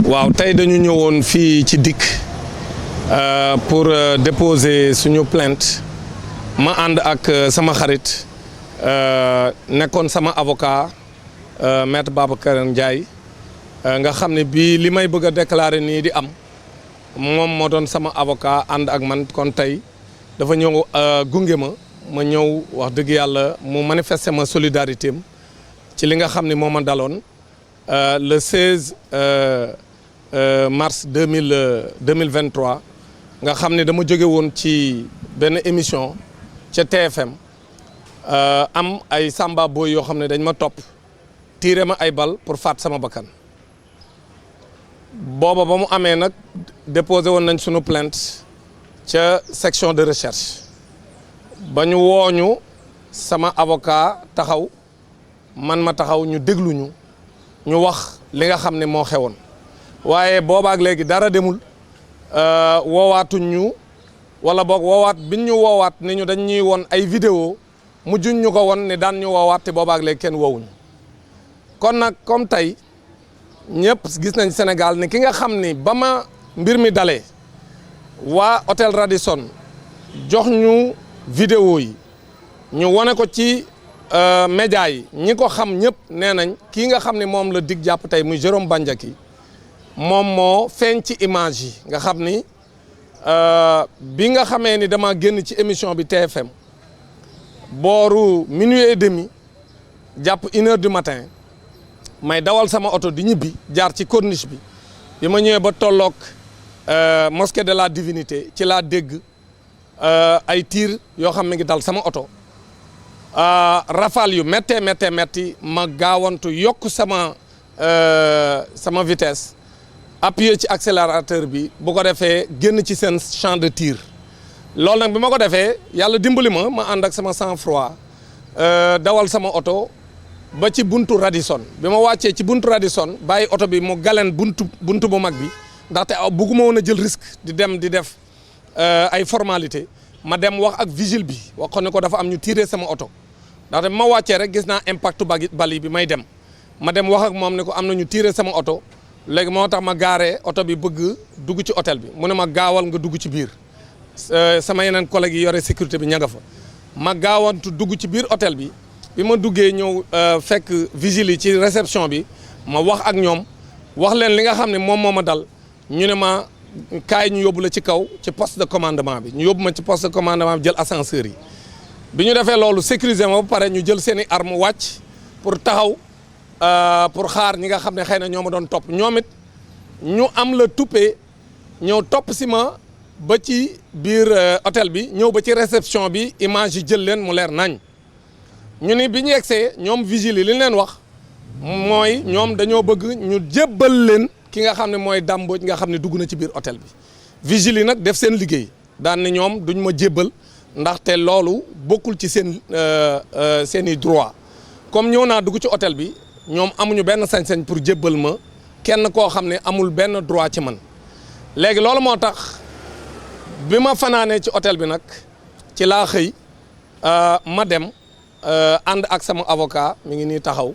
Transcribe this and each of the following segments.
waaw tey dañu ñëwoon fii ci DIC pour déposer suñu plainte ma ànd ak sama xarit nekkoon sama avocat maître Babacar Ndiaye nga xam ne bii li may bëgg a déclarer nii di am moom moo doon sama avocat ànd ak man kon tey dafa ñëw gunge ma ñëw wax dëgg yàlla mu manifester ma solidarité am ci li nga xam ne moo ma daloon le 16 mars 2023 nga xam ne dama jóge woon ci benn émission ca TFM am ay samba boy yoo xam ne dañ ma topp tiire ma ay bal pour faat sama bakkan booba ba mu amee nag déposé woon nañ sunu plainte ca section de recherche ba ñu wooñu sama avocat taxaw man ma taxaw ñu dégluñu ñu wax li nga xam ne moo xewoon waaye boobaak léegi dara demul woowaatuñ ñu wala boog woowaat biñ ñu woowaat ni ñu dañ ñuy woon ay vidéo mujjuñ ñu ko woon ne daan ñu woowaat te boobaak léegi kenn woowuñu kon nag comme tey ñëpp gis nañ Sénégal ne ki nga xam ni ba ma mbir mi dalee waa hôtel Radisson jox ñu vidéo yi ñu wane ko ci média yi ñi ko xam ñëpp nee nañ kii nga xam ne moom la DIC jàpp tey muy Jérôme Bandiaky moom moo feeñ ci image yi nga xam ni bi nga xamee ni dama génn ci émission bi TFM booru minuit et demi jàpp 1h du matin may dawal sama oto di ñibbi jaar ci corniche bi ma ñëwee ba tolloog mosquée de la divinité ci laa dégg ay tiir yoo xam ne ngi dal sama oto rafale yu metti ma gaawantu yokk sama vitesse appuyer ci accélérateur bi bu ko defee génn ci seen champ de tir loolu nag bi ma ko defee yàlla dimbali ma ànd ak sama sang-froid dawal sama oto ba ci buntu Radisson bi ma wàccee ci buntu Radisson bàyyi oto bi mu galen buntu bu mag bi ndaxte bugguma woon a jël risque di def ay formalité ma dem wax ak vigile bi wax ko ne ko dafa am ñu tiré sama oto ndaxte bi ma wàccee rek gis naa impact bali bi may dem ma dem wax ak moom ne ko am na ñu tiré sama oto léegi moo tax ma gaaree oto bi bëgg dugg ci hôtel bi mu ne ma gaawal nga dugg ci biir sama yeneen collègues yi yore sécurité bi ña nga fa ma gaawantu dugg ci biir hôtel bi bi ma duggee ñëw fekk vigile yi ci réception bi ma wax ak ñoom wax leen li nga xam ne moom moo ma dal ñu ne ma kaay ñu yóbbu la ci kaw ci poste de commandement bi ñu yóbbu ma ci poste de commandement bi jël ascenseur yi bi ñu defee loolu sécuriser ma ba pare ñu jël seen i arme wàcc pour taxaw pour xaar ñi nga xam ne xëy na ñoo ma doon topp ñoom it ñu am la tuppee ñëw topp si ma ba ci biir hôtel bi ñëw ba ci réception bi image yi jël leen mu leer nañ ñu ni bi ñu yegsee ñoom vigile yi li ñu leen wax mooy ñoom dañoo bëgg ñu jébbal leen ki nga xam ne mooy Dame Mbodj nga xam ne dugg na ci biir hôtel bi vigile yi nag def seen liggéey daan ne ñoom duñ ma jébbal ndaxte loolu bokkul ci seen i droit comme ñëw naa dugg ci hôtel bi ñoom amuñu benn sañ-sañ pour jébbal ma kenn koo xam ne amul benn droit ci man léegi loolu moo tax bi ma fanaanee ci hôtel bi nag ci laa xëy ma dem ànd ak sama avocat mi ngi nii taxaw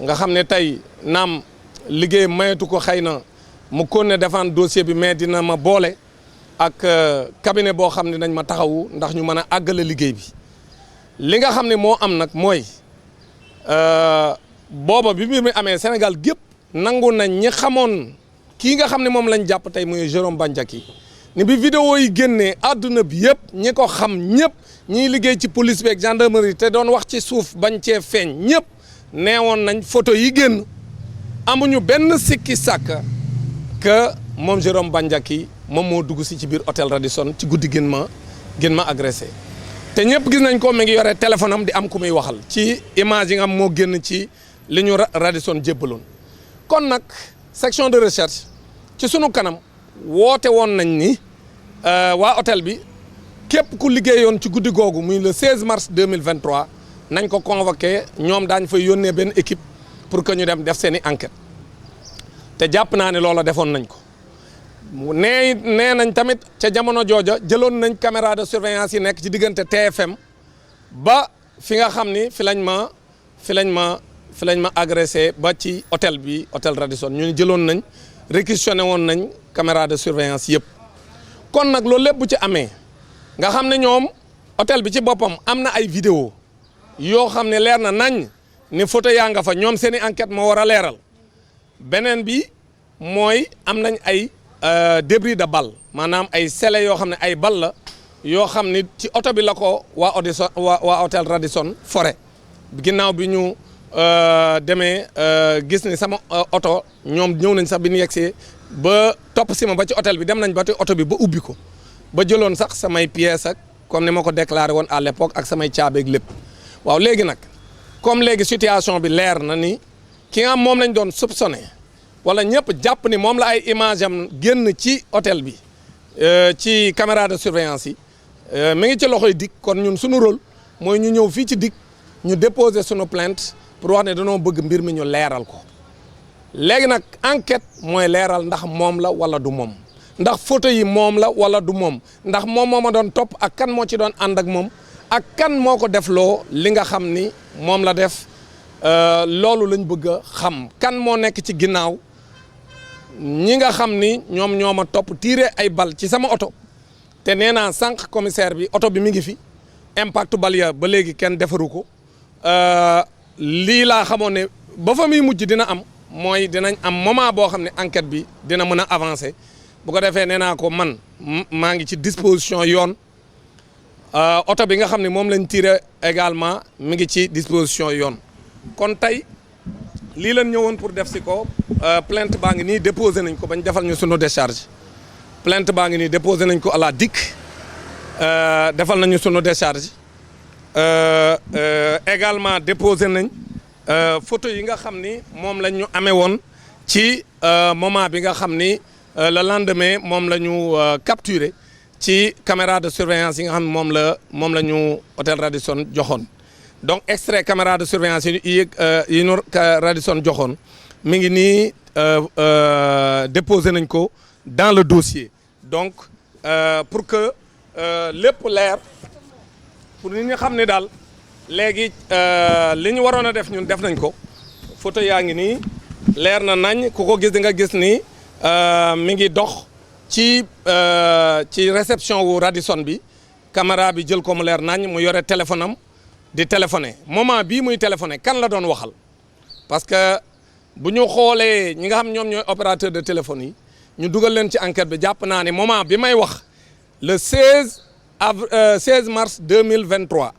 nga xam ne tey naam liggéey mayetu ko xëy na mu continuer défendre dossier bi mais dina ma boole ak cabinet boo xam ne dañ ma taxawu ndax ñu mën a àggale liggéey bi li nga xam ne moo am nag mooy booba bi mbir mi amee Sénégal gépp nangu nañ ñi xamoon kii nga xam ne moom lañ jàpp tey muy Jérôme Bandiaky ni bi vidéo yi génnee àdduna bi yëpp ñi ko xam ñëpp ñiy liggéey ci police bi ak gendarmerie te doon wax ci suuf bañ cee feeñ ñëpp neewoon nañ photo yi génn amuñu benn sikki sàkk que moom Jérôme Bandiaky moom moo dugg si ci biir hôtel Radisson ci guddi gën ma agressé te ñëpp gis nañ ko mi ngi yore téléphone am di am ku muy waxal ci image yi nga am moo génn ci li ñu Radisson jébbaloon kon nag section de recherche ci sunu kanam woote woon nañ ni waa hôtel bi képp ku liggéeyoon ci guddi googu muy le 16 mars 2023 nañ ko convoqué ñoom daañ fay yónnee benn équipe pour que ñu dem def seen i enquête te jàpp naa ne loola defoon nañ ko nee nañ tamit ca jamono jooja jëloon nañ caméra de surveillance yi nekk ci diggante TFM ba fi nga xam ni fi lañ fi lañ ma agressé ba ci hôtel bi hôtel Radisson ñu jëloon nañ réquisitionné woon nañ caméra de surveillance yëpp. kon nag loolu lépp bu ci amee nga xam ne ñoom hôtel bi ci boppam am na ay vidéo yoo xam ne leer na nañ ni photo yaa nga fa ñoom seen i enquête moo war a leeral beneen bi mooy am nañ ay débris de balle maanaam ay scellés yoo xam ne ay bal la yoo xam ni ci oto bi la ko waa hôtel Radisson forêt ginnaaw bi ñu demee gis ni sama oto ñoom ñëw nañ sax bi ñu yegsee ba topp si ma ba ci hôtel bi dem nañ ba ci oto bi ba ubbi ko ba jëloon sax samay pièces ak comme ni ma ko déclaré woon à l'époque ak samay caabeeg lépp waaw léegi nag comme léegi situation bi leer na ni ki nga moom lañ doon soupçonné wala ñëpp jàpp ni moom la ay image am génn ci hôtel bi ci caméra de surveillance yi mi ngi ci loxoy DIC kon ñun suñu rôle mooy ñu ñëw fii ci DIC ñu déposer suñu plainte pour wax ne dañoo bëgg mbir mi ñu leeral ko léegi nag enquête mooy leeral ndax moom la wala du moom ndax photo yi moom la wala du moom ndax moom moo ma doon topp ak kan moo ci doon ànd ak moom ak kan moo ko def loo li nga xam ni moom la def loolu lañ bëgg a xam kan moo nekk ci ginnaaw ñi nga xam ni ñoom ñoo ma topp tiire ay bal ci sama oto te nee naa sànq commissaire bi oto bi mi ngi fi impact bal ya ba léegi kenn defaru ko lii laa xamoon ne ba fa muy mujj dina am mooy dinañ am moment boo xam ne enquête bi dina mën a avancer bu ko defee nee naa ko man maa ngi ci disposition yoon oto bi nga xam ne moom lañ tiré également mi ngi ci disposition yoon kon tey lii lañ ñëwoon pour def si ko plainte baa ngi nii déposé nañ ko bañ defal ñu sunu décharge plainte baa ngi nii déposé nañ ko à la DIC defal nañu sunu décharge également déposé nañ photo yi nga xam ni moom la ñu amee woon ci moment bi nga xam ni le lendemain moom la ñu capturé ci caméra de surveillance yi nga xam ne moom la ñu hôtel Radisson joxoon donc extrait caméra de surveillance yi ñu Radisson joxoon mi ngi nii déposé nañ ko dans le dossier donc pour que lépp leer pour nit ñi xam ne daal léegi li ñu waroon a def ñun def nañ ko photo yaa ngi nii leer na nañ ku ko gis di nga gis ni mi ngi dox ci réception wu Radisson bi caméra bi jël ko mu leer nañ mu yore téléphone am di téléphoné moment bii muy téléphoné kan la doon waxal parce que bu ñu xoolee ñi nga xam ñoom ñooy opérateur de téléphone yi ñu dugal leen ci enquête bi jàpp naa ne moment bi may wax le 16 mars 2023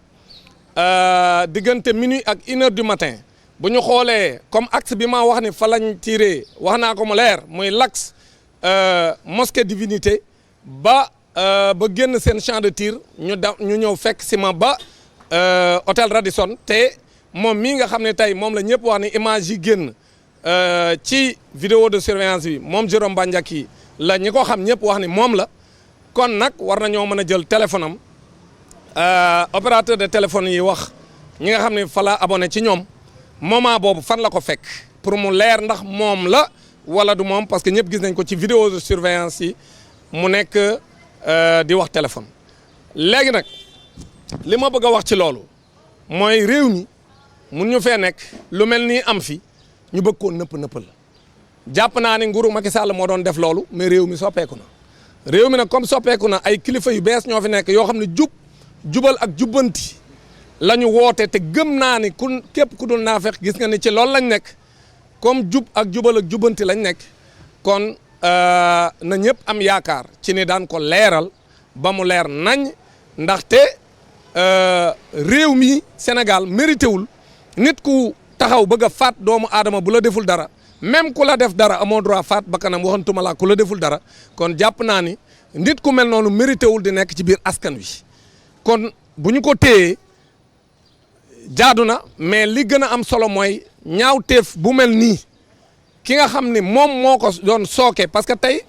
diggante minuit ak 1h du matin bu ñu xoolee comme axe bi ma wax ni fa lañ tiré wax naa ko mu leer muy l'axe mosquée divinité ba génn seen champ de tir ñu ñëw fekk si ma ba hôtel Radisson te moom mii nga xam ne tey moom la ñëpp wax ni image yi génn ci vidéo de surveillance bi moom Jérôme Bandiaky la ñi ko xam ñëpp wax ni moom la kon nag war nañoo mën a jël téléphone am opérateur de téléphone yi wax ñi nga xam ne fa la abonné ci ñoom moment boobu fan la ko fekk pour mu leer ndax moom la wala du moom parce que ñëpp gis nañ ko ci vidéo de surveillance yi mu nekk di wax téléphone. léegi nag li ma bëgg a wax ci loolu mooy réew mi mun ñu fee nekk lu mel nii am fi ñu bëgg koo nëppal jàpp naa ne nguuru Macky Sall moo doon def loolu mais réew mi soppeeku na réew mi nag comme soppeeku na ay kilifa yu bees ñoo fi nekk yoo xam ne jubal ak jubbanti la ñu woote te gëm naa ni képp ku dul naafeq gis nga ni ci loolu lañ nekk comme jubal ak jubbanti lañ nekk kon na ñëpp am yaakaar ci ni daan ko leeral ba mu leer nañ ndaxte réew mi Sénégal mérité wul nit ku taxaw bëgg a faat doomu aadama bu la deful dara même ku la def dara amoo droit faat bakkanam waxantuma laa ku la deful dara kon jàpp naa ni nit ku mel noonu mérité wul di nekk ci biir askan wi kon bu ñu ko téyee jaadu na mais li gën a am solo mooy ñaawteef bu mel nii ki nga xam ne moom moo ko doon sooke parce que tey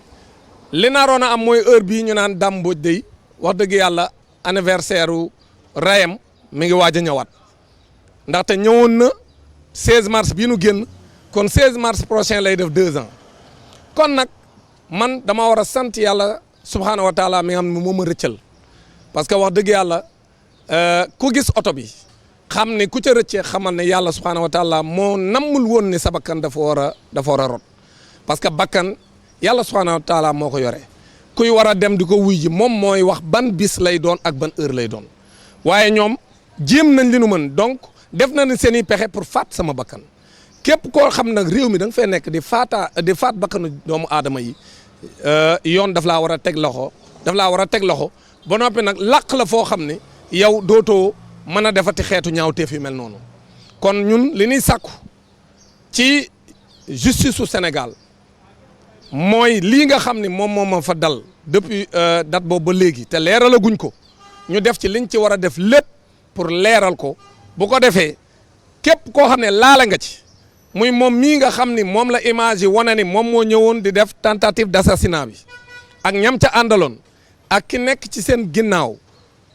li naroon a am mooy heure bii ñu naan Dame Mbodj day wax dëgg yàlla anniversaire u rayam mi ngi waaj a ñëwaat ndaxte ñëwoon na 16 mars bii nu génn kon 16 mars prochain lay def 2 ans kon nag man dama war a sant yàlla subhaanahu wa taala mi nga xam ne moom ma rëccal parce que wax dëgg yàlla ku gis oto bi xam ne ku ca rëccee xamal ne yàlla subhaanahu wa taala moo nammul woon ne sa bakkan dafa war a rot parce que bakkan yàlla subhaanahu wa taala moo ko yore kuy war a dem di ko wuy ji moom mooy wax ban bis lay doon ak ban heure lay doon waaye ñoom jéem nañ li nu mën donc def na ni seen i pexe pour faat sama bakkan képp koo xam nag réew mi da nga fay nekk di faat bakkanu doomu aadama yi yoon daf laa war a teg loxo ba noppi nag làq la foo xam ne yow dootoo mën a defati xeetu ñaawteef yu mel noonu kon ñun li ñuy sàkku ci justice su Sénégal mooy lii nga xam ni moom moo ma fa dal depuis date boobu ba léegi te leeralaguñ ko ñu def ci liñ ci war a def lépp pour leeral ko bu ko defee képp koo xam ne laala nga ci muy moom mii nga xam ni moom la image yi wane ni moom moo ñëwoon di def tentative d'assassinat bi ak ñam ca àndaloon ak ki nekk ci seen ginnaaw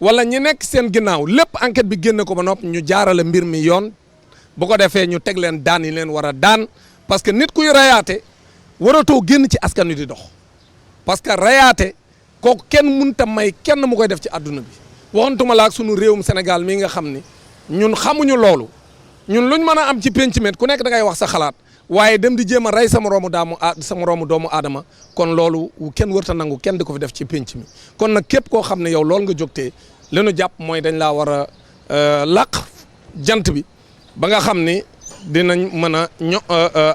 wala ñi nekk seen ginnaaw lépp enquête bi génn ko ba noppi ñu jaarale mbir mi yoon bu ko defee ñu teg leen daan yi leen war a daan parce que nit kuy rayaate waratoo génn ci askan wi di dox parce que rayaate kooku kenn mënta may kenn mu koy def ci àdduna bi waxantuma la ak sunu réewum Sénégal mii nga xam ni ñun xamuñu loolu ñun luñ mën a am ci penc met ku nekk da ngay wax sa xalaat waaye dem di jéem a rey sa moroomu doomu aadama kon loolu kenn wërta nangu kenn di ko fi def ci penc mi kon nag képp koo xam ne yow loolu nga jógtee li nu jàpp mooy dañ laa war a làq jant bi ba nga xam ni dinañ mën a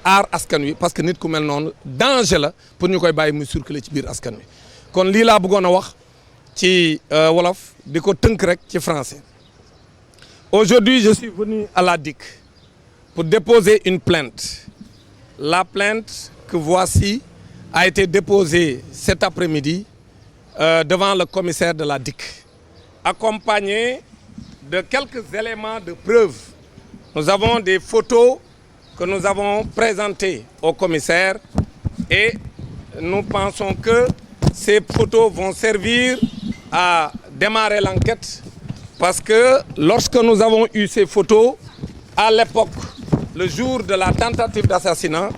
aar askan wi parce que nit ku mel noonu danger la pour ñu koy bàyyi muy circuler ci biir askan wi kon lii laa bëggoon a wax ci wolof di ko tënk rek ci français. Aujourd'hui, je suis venu à la DIC pour déposer une plainte. La plainte que voici a été déposée cet après-midi devant le commissaire de la DIC, accompagnée de quelques éléments de preuve. Nous avons des photos que nous avons présentées au commissaire et nous pensons que ces photos vont servir à démarrer l'enquête parce que lorsque nous avons eu ces photos, à l'époque, le jour de la tentative d'assassinat,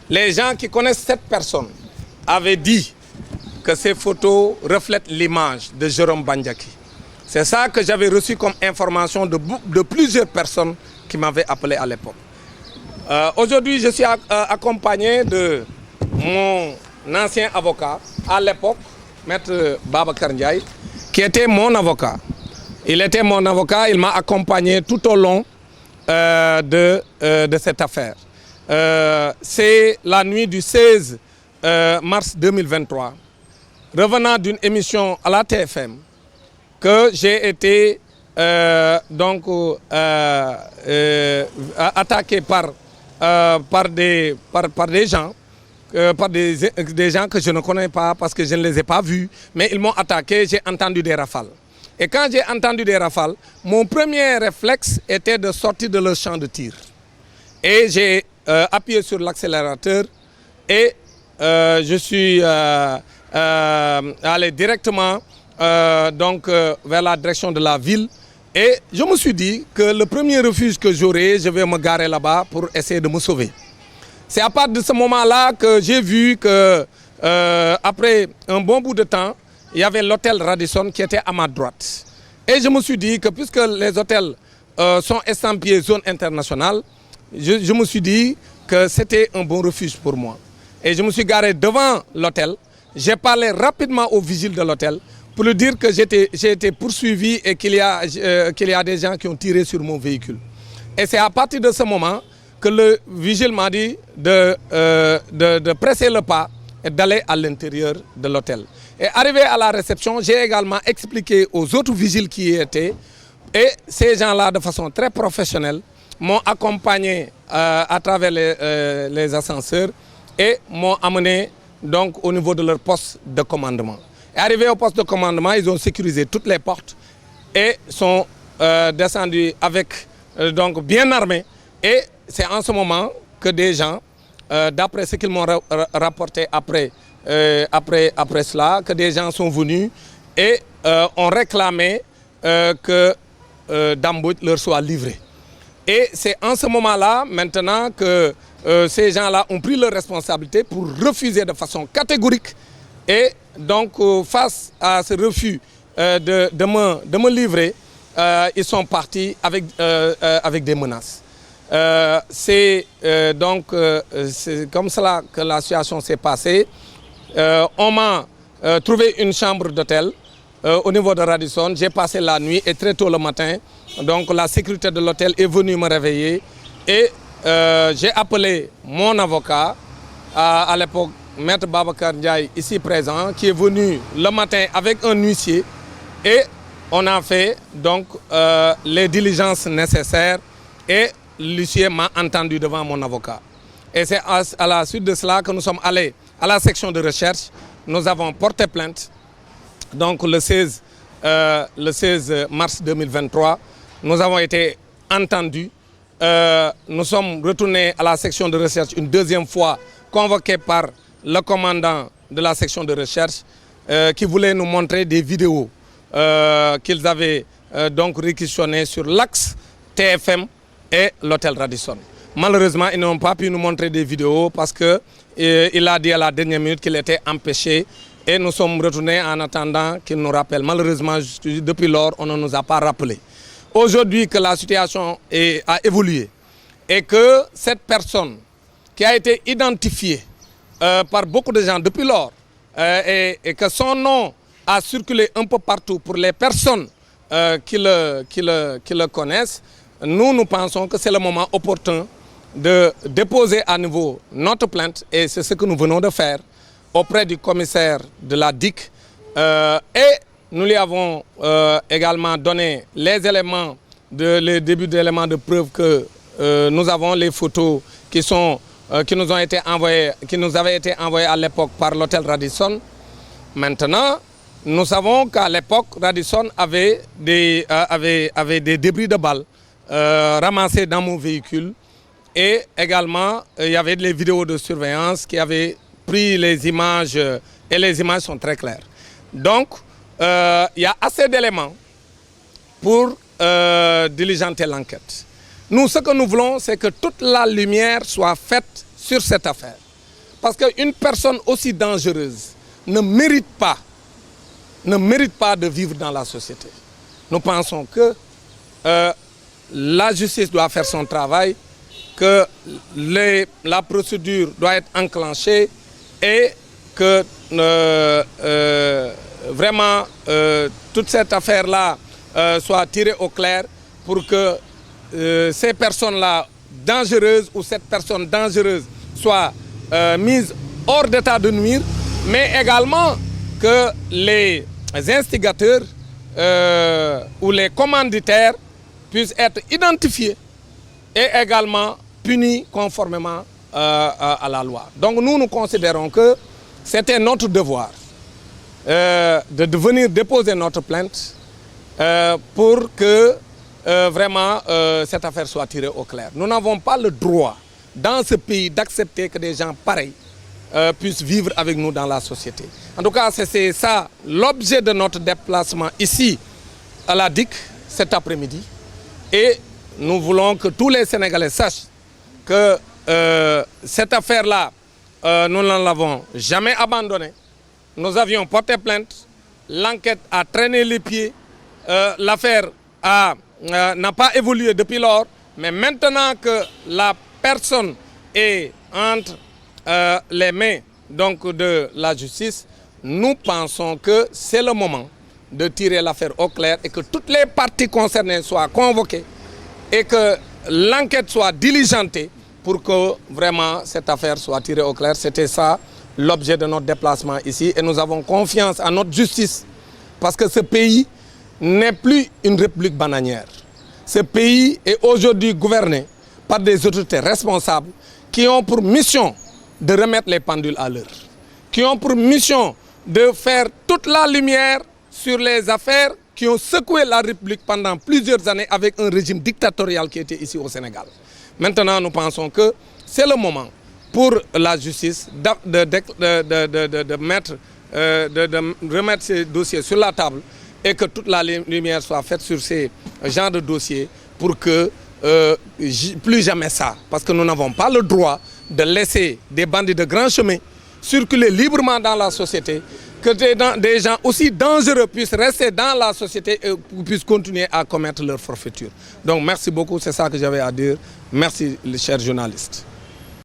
les gens qui connaissent cette personne avaient dit que ces photos reflètent l'image de Jérôme Bandiaky. C'est ça que j'avais reçu comme information de plusieurs personnes qui m'avaient appelé à l'époque. Aujourd'hui, je suis accompagné de mon ancien avocat, à l'époque, Maître Babacar Ndiaye, qui était mon avocat. Il était mon avocat, il m'a accompagné tout au long de cette affaire. C'est la nuit du 16 mars 2023, revenant d'une émission à la TFM, que j'ai été attaqué par des gens, des gens que je ne connais pas parce que je ne les ai pas vus, mais ils m'ont attaqué, j'ai entendu des rafales. Et quand j'ai entendu des rafales, mon premier réflexe était de sortir de leur champ de tir. Et j'ai appuyé sur l'accélérateur et je suis allé directement vers la direction de la ville. Et je me suis dit que le premier refuge que j'aurai, je vais me garer là-bas pour essayer de me sauver. C'est à partir de ce moment-là que j'ai vu que après un bon bout de temps, il y avait l'hôtel Radisson qui était à ma droite. Et je me suis dit que puisque les hôtels sont estampillés zone internationale, je me suis dit que c'était un bon refuge pour moi. Et je me suis garé devant l'hôtel. J'ai parlé rapidement au vigile de l'hôtel pour lui dire que j'ai été poursuivi et qu'il y a des gens qui ont tiré sur mon véhicule. Et c'est à partir de ce moment que le vigile m'a dit de presser le pas et d'aller à l'intérieur de l'hôtel. Et arrivé à la réception, j'ai également expliqué aux autres vigiles qui y étaient, et ces gens-là, de façon très professionnelle, m'ont accompagné à travers les ascenseurs et m'ont amené donc au niveau de leur poste de commandement. Et arrivé au poste de commandement, ils ont sécurisé toutes les portes et sont descendus avec donc bien armés. Et c'est en ce moment que des gens, d'après ce qu'ils m'ont rapporté après cela, que des gens sont venus et ont réclamé que Dame Mbodj leur soit livré. Et c'est en ce moment-là, maintenant, que ces gens-là ont pris leur responsabilité pour refuser de façon catégorique. Et donc, face à ce refus de me livrer, ils sont partis avec des menaces. C'est comme cela que la situation s'est passée. On m'a trouvé une chambre d'hôtel au niveau de Radisson. J'ai passé la nuit et très tôt le matin, donc la sécurité de l'hôtel est venue me réveiller et j'ai appelé mon avocat, à l'époque Maître Babacar Ndiaye, ici présent, qui est venu le matin avec un huissier et on a fait donc les diligences nécessaires et l'huissier m'a entendu devant mon avocat. Et c'est à la suite de cela que nous sommes allés à la section de recherche. Nous avons porté plainte. Donc le 16 mars 2023, nous avons été entendus. Nous sommes retournés à la section de recherche une deuxième fois, convoqués par le commandant de la section de recherche qui voulait nous montrer des vidéos qu'ils avaient donc réquisitionnées sur l'axe TFM et l'hôtel Radisson. Malheureusement, ils n'ont pas pu nous montrer des vidéos parce qu'il a dit à la dernière minute qu'il était empêché et nous sommes retournés en attendant qu'il nous rappelle. Malheureusement, depuis lors, on ne nous a pas rappelé. Aujourd'hui que la situation a évolué et que cette personne qui a été identifiée par beaucoup de gens depuis lors et que son nom a circulé un peu partout pour les personnes qui le connaissent, nous pensons que c'est le moment opportun de déposer à nouveau notre plainte et c'est ce que nous venons de faire auprès du commissaire de la DIC et nous lui avons également donné les éléments, les débuts d'éléments de preuve que nous avons, les photos qui nous avaient été envoyées à l'époque par l'hôtel Radisson. Maintenant, nous savons qu'à l'époque, Radisson avait des débris de balles ramassés dans mon véhicule et également il y avait les vidéos de surveillance qui avaient pris les images et les images sont très claires. Donc, il y a assez d'éléments pour diligenter l'enquête. Nous, ce que nous voulons, c'est que toute la lumière soit faite sur cette affaire. Parce qu'une personne aussi dangereuse ne mérite pas de vivre dans la société. Nous pensons que la justice doit faire son travail, que la procédure doit être enclenchée et que vraiment toute cette affaire-là soit tirée au clair pour que ces personnes-là dangereuses ou cette personne dangereuse soit mise hors d'état de nuire, mais également que les instigateurs ou les commanditaires puissent être identifiés et également punis conformément à la loi. Donc nous considérons que c'était notre devoir de venir déposer notre plainte pour que vraiment cette affaire soit tirée au clair. Nous n'avons pas le droit dans ce pays d'accepter que des gens pareils puissent vivre avec nous dans la société. En tout cas, c'est ça l'objet de notre déplacement ici à la DIC cet après-midi. Et nous voulons que tous les Sénégalais sachent que cette affaire-là, nous ne l'avons jamais abandonnée. Nous avions porté plainte, l'enquête a traîné les pieds, l'affaire n'a pas évolué depuis lors, mais maintenant que la personne est entre les mains donc, de la justice, nous pensons que c'est le moment de tirer l'affaire au clair et que toutes les parties concernées soient convoquées et que l'enquête soit diligentée pour que vraiment cette affaire soit tirée au clair. C'était ça l'objet de notre déplacement ici et nous avons confiance en notre justice parce que ce pays n'est plus une république bananière. Ce pays est aujourd'hui gouverné par des autorités responsables qui ont pour mission de remettre les pendules à l'heure, qui ont pour mission de faire toute la lumière sur les affaires qui ont secoué la République pendant plusieurs années avec un régime dictatorial qui était ici au Sénégal. Maintenant, nous pensons que c'est le moment pour la justice de remettre ces dossiers sur la table et que toute la lumière soit faite sur ces genres de dossiers pour que plus jamais ça, parce que nous n'avons pas le droit de laisser des bandits de grand chemin circuler librement dans la société que des gens aussi dangereux puissent rester dans la société et puissent continuer à commettre leur forfaiture. Donc merci beaucoup, c'est ça que j'avais à dire. Merci les chers journalistes.